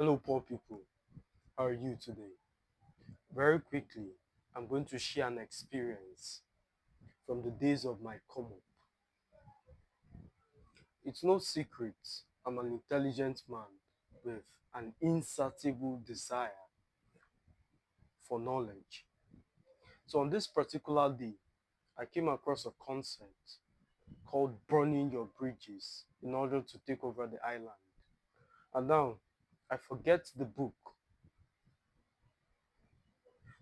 Hello, poor people. How are you today? Very quickly, I'm going to share an experience from the days of my come up. It's no secret I'm an intelligent man with an insatiable desire for knowledge. So, on this particular day, I came across a concept called burning your bridges in order to take over the island. And now, I forget the book.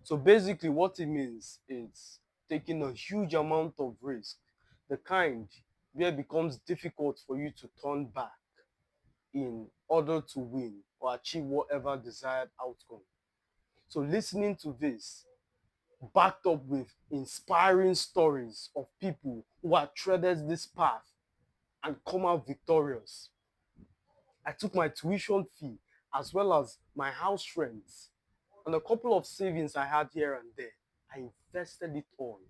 So basically, what it means is taking a huge amount of risk, the kind where it becomes difficult for you to turn back in order to win or achieve whatever desired outcome. So listening to this, backed up with inspiring stories of people who have treaded this path and come out victorious. I took my tuition fee as well as my house rents and a couple of savings I had here and there. I invested it all.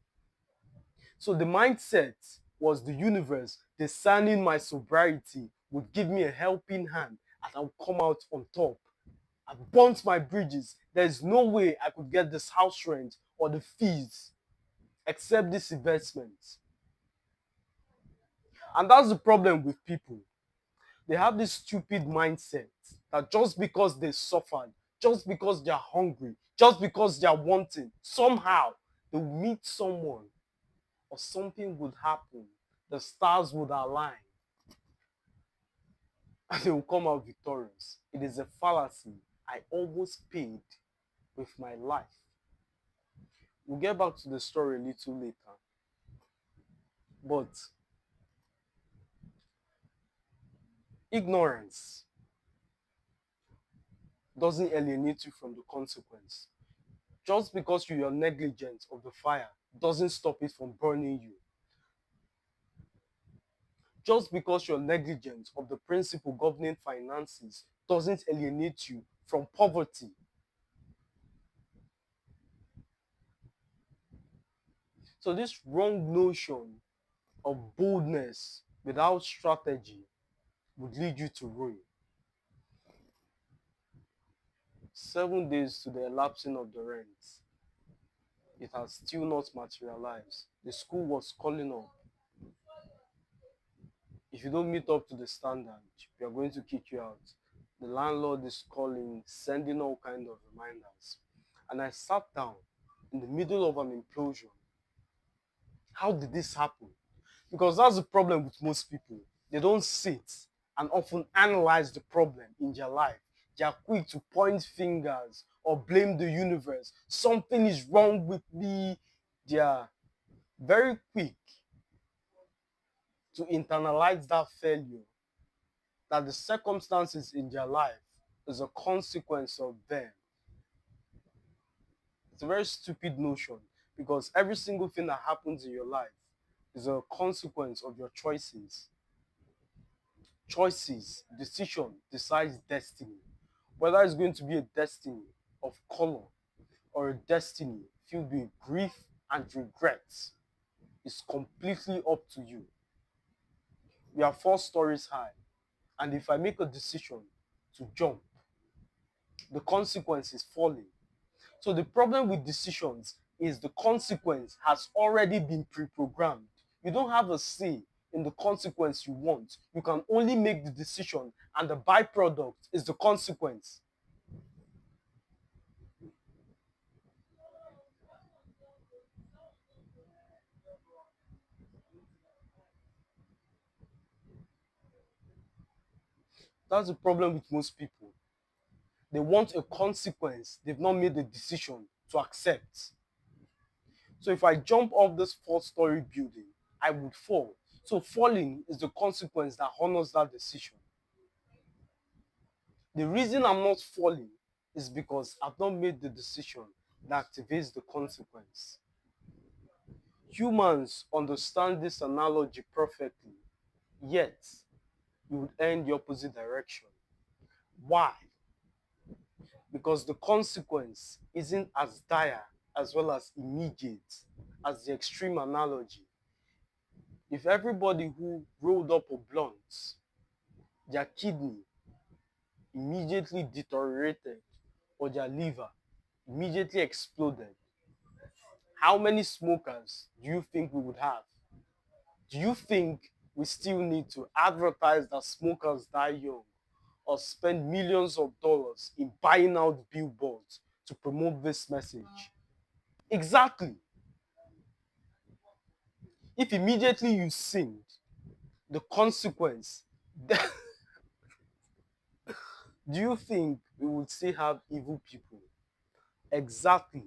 So the mindset was the universe discerning my sobriety would give me a helping hand and I'll come out on top. I burnt my bridges. There's no way I could get this house rent or the fees except this investment. And that's the problem with people. They have this stupid mindset that just because they suffered, just because they're hungry, just because they're wanting, somehow they'll meet someone or something would happen. The stars would align and they will come out victorious. It is a fallacy I almost paid with my life. We'll get back to the story a little later. But ignorance doesn't alienate you from the consequence. Just because you are negligent of the fire doesn't stop it from burning you. Just because you're negligent of the principle governing finances doesn't alienate you from poverty. So this wrong notion of boldness without strategy would lead you to ruin. 7 days to the elapsing of the rent. It has still not materialized. The school was calling up. If you don't meet up to the standard, we are going to kick you out. The landlord is calling, sending all kind of reminders. And I sat down in the middle of an implosion. How did this happen? Because that's the problem with most people. They don't sit and often analyze the problem in their life. They are quick to point fingers or blame the universe. Something is wrong with me. They are very quick to internalize that failure, that the circumstances in their life is a consequence of them. It's a very stupid notion because every single thing that happens in your life is a consequence of your choices. Choices, decision decides destiny. Whether it's going to be a destiny of color or a destiny filled with grief and regrets is completely up to you. We are 4 stories high, and if I make a decision to jump, the consequence is falling. So the problem with decisions is the consequence has already been pre-programmed. You don't have a say in the consequence you want. You can only make the decision and the byproduct is the consequence. That's the problem with most people. They want a consequence they've not made the decision to accept. So if I jump off this 4 story building, I would fall. So falling is the consequence that honors that decision. The reason I'm not falling is because I've not made the decision that activates the consequence. Humans understand this analogy perfectly, yet you would end the opposite direction. Why? Because the consequence isn't as dire as well as immediate as the extreme analogy. If everybody who rolled up a blunt, their kidney immediately deteriorated or their liver immediately exploded, how many smokers do you think we would have? Do you think we still need to advertise that smokers die young or spend millions of dollars in buying out billboards to promote this message? Exactly. If immediately you sinned, the consequence, do you think we would still have evil people? Exactly.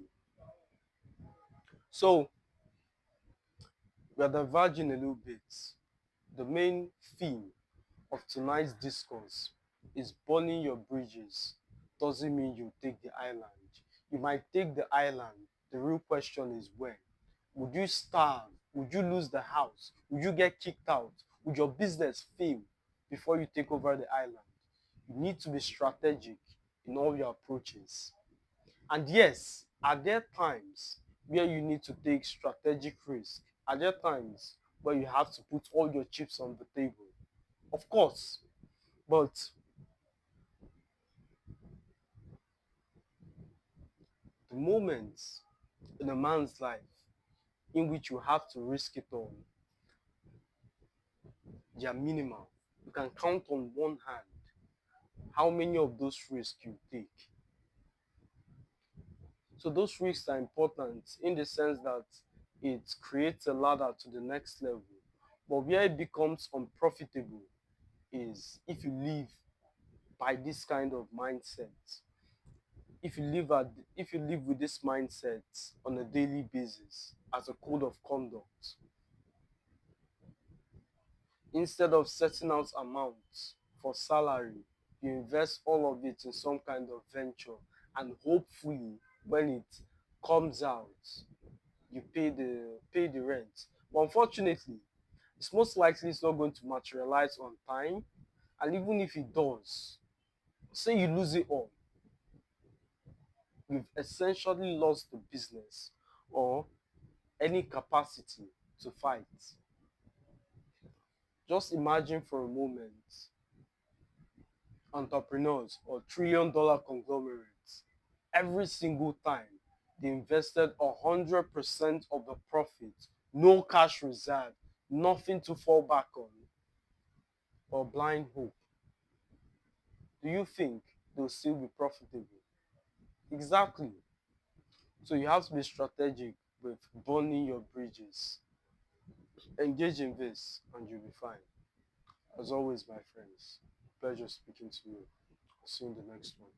So we are diverging a little bit. The main theme of tonight's discourse is burning your bridges doesn't mean you take the island. You might take the island. The real question is when. Would you starve? Would you lose the house? Would you get kicked out? Would your business fail before you take over the island? You need to be strategic in all your approaches. And yes, are there times where you need to take strategic risk? Are there times where you have to put all your chips on the table? Of course. But the moments in a man's life in which you have to risk it all, they are minimal. You can count on one hand how many of those risks you take. So those risks are important in the sense that it creates a ladder to the next level. But where it becomes unprofitable is if you live by this kind of mindset. If you live at, if you live with this mindset on a daily basis as a code of conduct, instead of setting out amounts for salary, you invest all of it in some kind of venture, and hopefully when it comes out, you pay the rent. But unfortunately, it's most likely it's not going to materialize on time. And even if it does, say you lose it all, you've essentially lost the business or any capacity to fight. Just imagine for a moment entrepreneurs or trillion-dollar conglomerates, every single time they invested 100% of the profit, no cash reserve, nothing to fall back on, or blind hope. Do you think they'll still be profitable? Exactly. So you have to be strategic with burning your bridges. Engage in this and you'll be fine. As always, my friends, pleasure speaking to you. See you in the next one.